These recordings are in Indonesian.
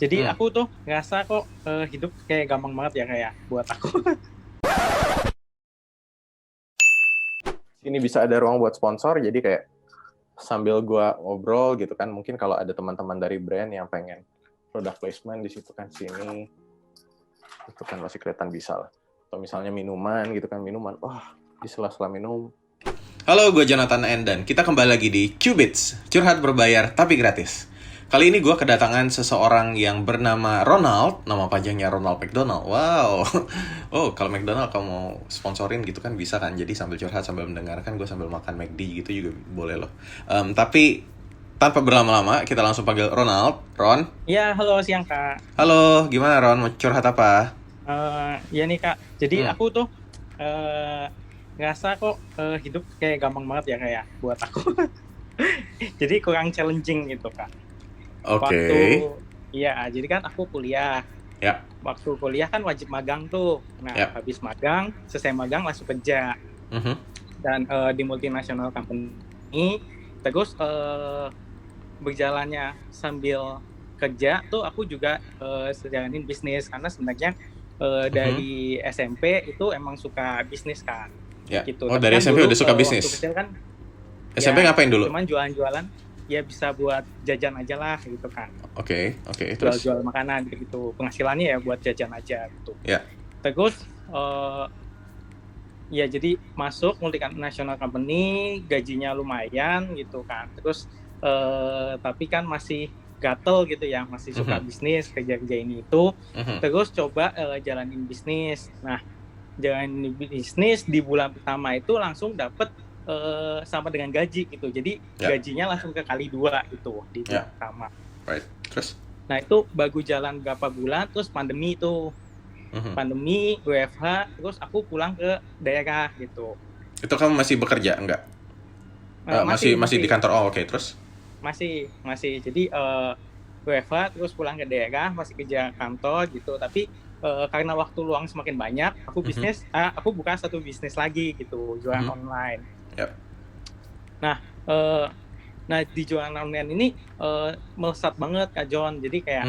Jadi Hmm. aku tuh ngerasa kok hidup kayak gampang banget ya kayak buat aku. Ini bisa ada ruang buat sponsor, jadi kayak sambil gua ngobrol gitu kan, mungkin kalau ada teman-teman dari brand yang pengen product placement di situ kan sini, itu kan masih kelihatan bisa lah. Atau misalnya minuman gitu kan, minuman, wah di sela-sela minum. Halo, gue Jonathan N dan kita kembali lagi di Qubits, curhat berbayar tapi gratis. Kali ini gue kedatangan seseorang yang bernama Ronald, nama panjangnya Ronald McDonald. Wow, oh kalau McDonald kamu mau sponsorin gitu kan bisa kan? Jadi sambil curhat sambil mendengarkan, gue sambil makan McD gitu juga boleh loh. Tapi tanpa berlama-lama, kita langsung panggil Ronald. Ron, Ya, halo siang Kak. halo, gimana Ron? Mau curhat apa? Ya nih Kak, jadi Hmm. aku tuh ngerasa kok hidup kayak gampang banget ya kayak buat aku. Jadi kurang challenging gitu Kak. Oke. Jadi kan aku kuliah. Ya. Waktu kuliah kan wajib magang tuh. Nah, Ya. habis magang, selesai magang langsung kerja. Mhm. Dan di multinational company, terus berjalannya sambil kerja tuh aku juga jalanin bisnis karena sebenarnya dari SMP itu emang suka bisnis kan. Ya. Gitu. Oh, Tapi dari kan SMP dulu, udah suka waktu bisnis. kecil kan SMP ya, ngapain dulu? cuman jualan-jualan ya bisa buat jajan aja lah gitu kan. Oke, terus? Jual-jual makanan gitu. Penghasilannya ya buat jajan aja gitu. Ya. Terus ya jadi masuk multinational company, gajinya lumayan gitu kan. Terus tapi kan masih gatel gitu ya, masih suka bisnis, kerja-kerja ini itu. Terus coba jalanin bisnis. Nah, jalanin bisnis di bulan pertama itu langsung dapet sama dengan gaji gitu. Jadi gajinya langsung ke kali 2 gitu di bulan pertama. Right. Terus? Nah, itu baru jalan berapa bulan, terus pandemi itu. Pandemi, WFH, terus aku pulang ke daerah gitu. Itu kamu masih bekerja enggak? Masih di kantor. Oh, oke. Terus? Masih. Jadi WFH terus pulang ke daerah, masih kerja kantor gitu. Tapi karena waktu luang semakin banyak, aku bisnis, aku buka satu bisnis lagi gitu, jualan online. Yep. Nah di jualan online ini melesat banget Kak John. Jadi kayak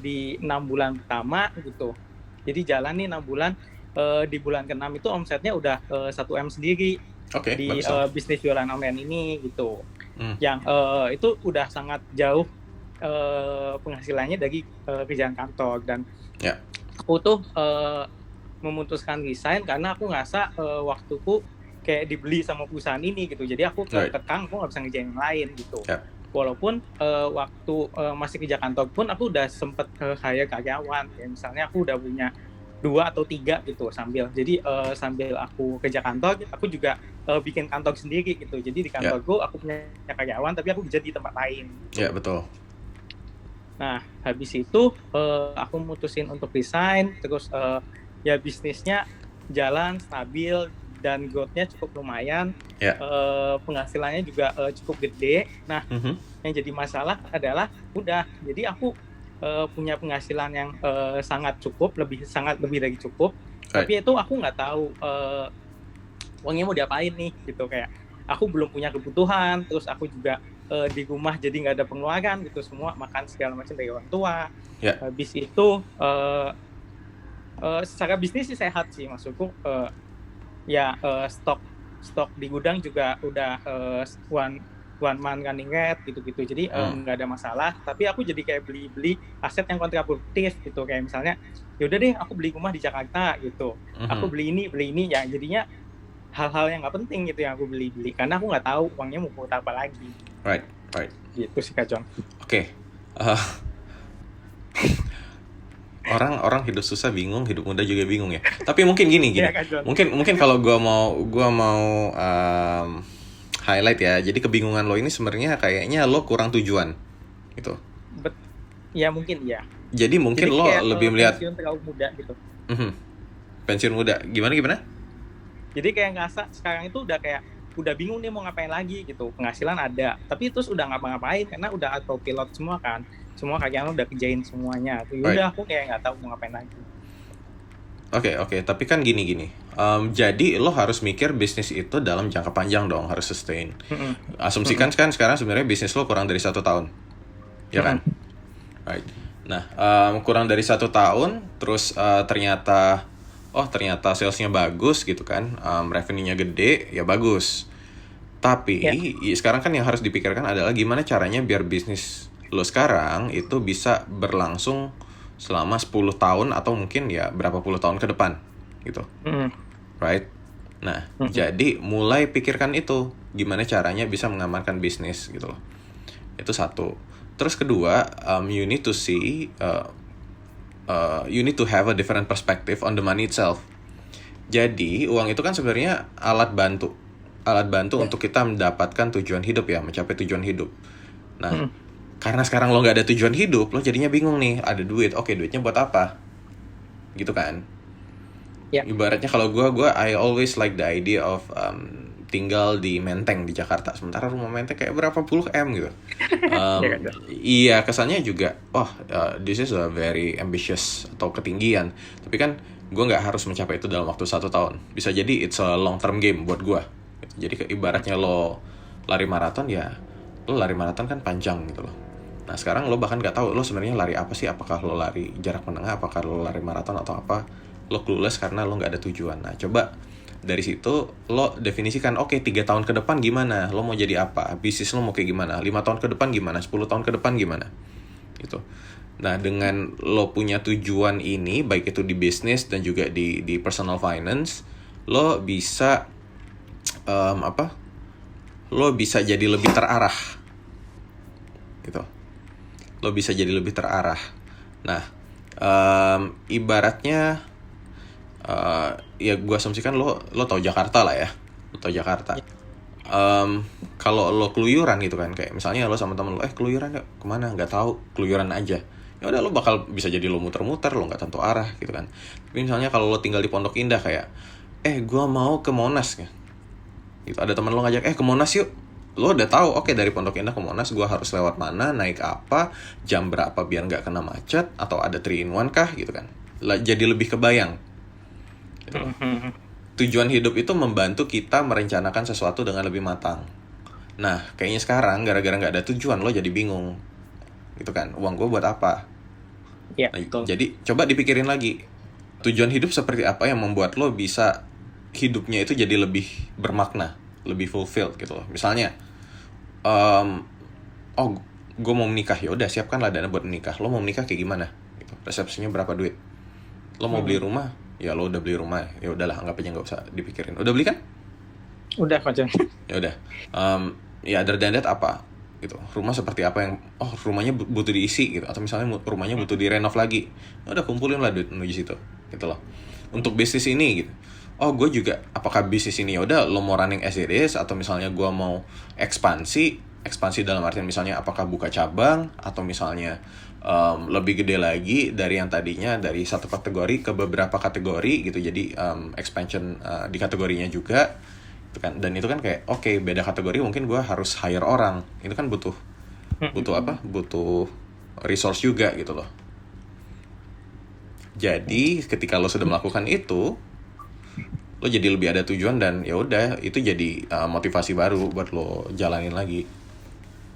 di 6 bulan pertama gitu. Jadi jalan nih 6 bulan, di bulan ke-6 itu omsetnya udah 1M sendiri. Oke, di bisnis jualan online ini gitu. Yang itu udah sangat jauh penghasilannya dari kerjaan kantor. Dan aku tuh memutuskan resign karena aku ngerasa waktuku kayak dibeli sama perusahaan ini gitu. Jadi aku terkekang, aku nggak bisa ngerjain yang lain gitu. Walaupun waktu masih kerja kantor pun aku udah sempet hire karyawan. Kayak misalnya aku udah punya 2 atau 3 gitu sambil. Jadi sambil aku kerja kantor, aku juga bikin kantor sendiri gitu. Jadi di kantorku aku punya karyawan, tapi aku kerja di tempat lain. Iya, betul. Nah, habis itu aku mutusin untuk resign. Terus ya bisnisnya jalan stabil dan growth-nya cukup lumayan. Penghasilannya juga cukup gede. Nah, yang jadi masalah adalah jadi aku punya penghasilan yang sangat cukup, sangat lebih dari cukup. Tapi itu aku nggak tahu uangnya mau diapain nih gitu. Kayak aku belum punya kebutuhan, terus aku juga di rumah jadi nggak ada pengeluaran gitu, semua makan segala macam dari orang tua. Habis itu secara bisnis sih sehat sih maksudku. Stok di gudang juga udah one month running rate gitu-gitu. Jadi nggak ada masalah. Tapi aku jadi kayak beli aset yang kontraproduktif gitu. Kayak misalnya, yaudah deh aku beli rumah di Jakarta gitu. Aku beli ini ya jadinya hal-hal yang nggak penting gitu yang aku beli karena aku nggak tahu uangnya mau buat apa lagi. Right. Gitu sih Kak John. Oke. Orang hidup susah bingung, hidup muda juga bingung ya. Tapi mungkin gini. Mungkin kalau gua mau highlight ya. Jadi kebingungan lo ini sebenarnya kayaknya lo kurang tujuan gitu. Ya mungkin ya. Jadi mungkin lo lebih melihat pensiun terlalu muda gitu. Pensiun muda. Gimana? Jadi kayak ngerasa sekarang itu udah bingung nih mau ngapain lagi gitu. Penghasilan ada, tapi terus udah ngapa-ngapain karena udah autopilot semua kan. Semua karyawan udah kerjain semuanya. Udah aku kayak nggak tahu mau ngapain lagi. Oke. Tapi kan gini. Jadi lo harus mikir bisnis itu dalam jangka panjang dong, harus sustain. Asumsikan kan sekarang sebenarnya bisnis lo kurang dari 1 tahun, ya kan? Right. Nah, kurang dari 1 tahun, terus ternyata salesnya bagus gitu kan, revenue-nya gede, ya bagus. Tapi sekarang kan yang harus dipikirkan adalah gimana caranya biar bisnis lo sekarang itu bisa berlangsung selama 10 tahun atau mungkin ya berapa puluh tahun ke depan gitu. Right? Nah, jadi mulai pikirkan itu, gimana caranya bisa mengamankan bisnis gitu loh. Itu satu. Terus kedua, you need to see, you need to have a different perspective on the money itself. Jadi, uang itu kan sebenarnya alat bantu untuk kita mendapatkan tujuan hidup ya, mencapai tujuan hidup. Nah, karena sekarang lo nggak ada tujuan hidup, lo jadinya bingung nih, ada duit, oke duitnya buat apa? Gitu kan? Ibaratnya kalau gue I always like the idea of tinggal di Menteng di Jakarta, sementara rumah Menteng kayak berapa puluh M gitu. Iya, kesannya juga this is a very ambitious atau ketinggian, tapi kan gue nggak harus mencapai itu dalam waktu 1 tahun, bisa jadi it's a long term game buat gue. Jadi ibaratnya lo lari maraton, ya lo lari maraton kan panjang gitu loh. Nah sekarang lo bahkan nggak tahu lo sebenarnya lari apa sih, apakah lo lari jarak menengah, apakah lo lari maraton atau apa. Lo clueless karena lo nggak ada tujuan. Nah coba dari situ lo definisikan, oke 3 tahun ke depan gimana, lo mau jadi apa, bisnis lo mau kayak gimana, 5 tahun ke depan gimana, 10 tahun ke depan gimana gitu. Nah dengan lo punya tujuan ini, baik itu di bisnis dan juga di personal finance, lo bisa lo bisa jadi lebih terarah gitu. Lo bisa jadi lebih terarah. Nah ibaratnya ya gue asumsikan lo tahu Jakarta lah ya, lo tahu Jakarta. Kalau lo keluyuran gitu kan, kayak misalnya lo sama temen lo keluyuran ya kemana, nggak tahu, keluyuran aja, ya udah lo bakal bisa jadi lo muter-muter, lo nggak tentu arah gitu kan. Tapi misalnya kalau lo tinggal di Pondok Indah, kayak gue mau ke Monas ya gitu, ada teman lo ngajak ke Monas yuk, lo udah tahu oke dari Pondok Indah ke Monas gue harus lewat mana, naik apa, jam berapa biar nggak kena macet, atau ada 3-in-1 kah gitu kan. Jadi lebih kebayang gitu. Tujuan hidup itu membantu kita merencanakan sesuatu dengan lebih matang. Nah kayaknya sekarang gara-gara nggak ada tujuan, lo jadi bingung gitu kan, uang gue buat apa. Jadi coba dipikirin lagi, tujuan hidup seperti apa yang membuat lo bisa hidupnya itu jadi lebih bermakna, lebih fulfilled gitu loh. Misalnya gue mau menikah, ya udah siapkanlah dana buat menikah. Lo mau menikah kayak gimana gitu, resepsinya berapa duit. Lo mau beli rumah, ya lo udah beli rumah, ya udahlah anggap aja nggak usah dipikirin. Udah beli kan? Udah kocok. Ya udah, ya other than that apa gitu, rumah seperti apa yang rumahnya butuh diisi gitu, atau misalnya rumahnya butuh direnov lagi, ya udah kumpulin lah duit menuju situ gitu loh. Untuk bisnis ini gitu, gue juga, apakah bisnis ini ya udah lo mau running as it is, atau misalnya gue mau ekspansi dalam artian misalnya apakah buka cabang, atau misalnya lebih gede lagi dari yang tadinya dari satu kategori ke beberapa kategori gitu, jadi expansion di kategorinya juga itu kan. Dan itu kan kayak beda kategori mungkin gue harus hire orang, itu kan butuh resource juga gitu loh. Jadi ketika lo sudah melakukan itu, lo jadi lebih ada tujuan, dan ya udah itu jadi motivasi baru buat lo jalanin lagi.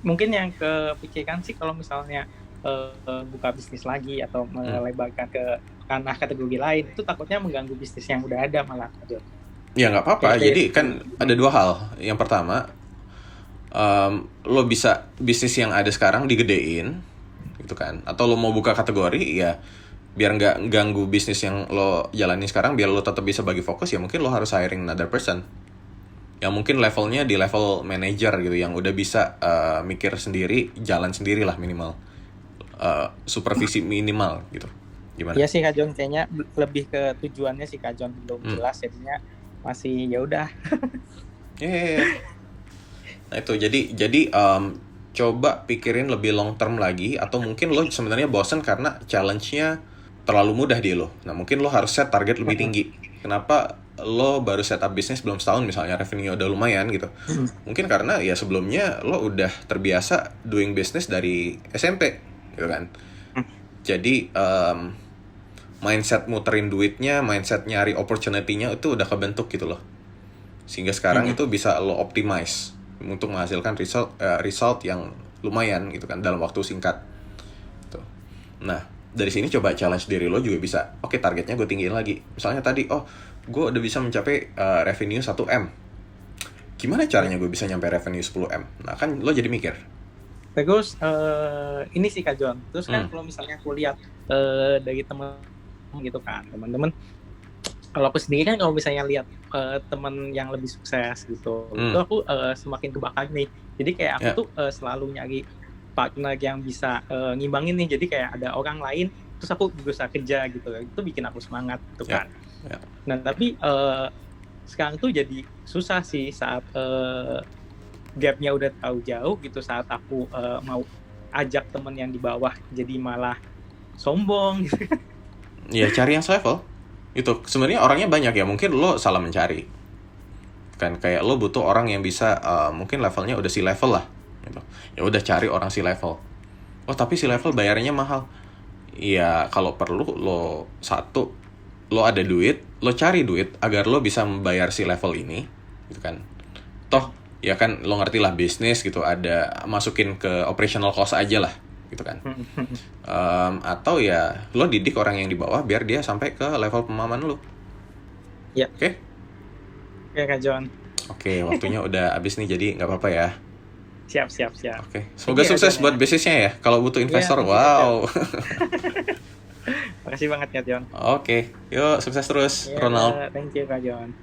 Mungkin yang kepikirkan sih kalau misalnya buka bisnis lagi atau melebarkan ke ranah kategori lain, itu takutnya mengganggu bisnis yang udah ada malah. Ya nggak apa-apa. Jadi kan ada 2 hal. Yang pertama, lo bisa bisnis yang ada sekarang digedein gitu kan, atau lo mau buka kategori, ya biar nggak ganggu bisnis yang lo jalani sekarang, biar lo tetap bisa bagi fokus, ya mungkin lo harus hiring another person yang mungkin levelnya di level manager gitu, yang udah bisa mikir sendiri, jalan sendiri lah minimal, supervisi minimal gitu. Gimana? Iya sih Kak John, kayaknya lebih ke tujuannya sih Kak John belum jelas, jadinya masih ya udah. Nah itu jadi coba pikirin lebih long term lagi, atau mungkin lo sebenarnya bosen karena challenge-nya terlalu mudah di lo. Nah mungkin lo harus set target lebih tinggi. Kenapa lo baru setup bisnis belum setahun misalnya, revenue udah lumayan gitu? Mungkin karena ya sebelumnya lo udah terbiasa doing business dari SMP gitu kan. Jadi mindset muterin duitnya, mindset nyari opportunity-nya itu udah kebentuk gitu loh. Sehingga sekarang itu bisa lo optimize untuk menghasilkan result yang lumayan gitu kan dalam waktu singkat. Tuh. Nah, dari sini coba challenge diri lo juga bisa. Oke, targetnya gue tinggiin lagi. Misalnya tadi, gue udah bisa mencapai revenue 1M. Gimana caranya gue bisa nyampe revenue 10M? Nah, kan lo jadi mikir. Terus ini sih Kak John. Terus kan kalau misalnya aku lihat dari teman gitu kan, teman-teman. Kalau aku sendiri kan kalau misalnya lihat teman yang lebih sukses gitu, itu aku semakin kebakar nih. Jadi kayak aku tuh selalu nyari partner yang bisa ngimbangin nih. Jadi kayak ada orang lain, terus aku berusaha kerja gitu. Itu bikin aku semangat gitu kan. Nah tapi sekarang tuh jadi susah sih saat gapnya udah tahu jauh gitu. Saat aku mau ajak temen yang di bawah jadi malah sombong gitu. Ya cari yang selevel. Itu sebenarnya orangnya banyak ya, mungkin lo salah mencari. Kan kayak lo butuh orang yang bisa mungkin levelnya udah si level lah gitu. Ya udah cari orang si level. Tapi si level bayarnya mahal. Iya, kalau perlu lo ada duit, lo cari duit agar lo bisa membayar si level ini gitu kan. Toh ya kan lo ngerti lah bisnis gitu, ada masukin ke operational cost aja lah gitu kan. Atau ya lo didik orang yang di bawah biar dia sampai ke level pemahaman lo. Ya. Oke? Oke Kak John. Oke, waktunya udah habis nih, jadi nggak apa-apa ya. Siap. Oke, semoga sukses buat bisnisnya ya. Kalau butuh investor, wow. Makasih banget Kak John. Oke, yuk sukses terus, Ronald. Thank you Kak John.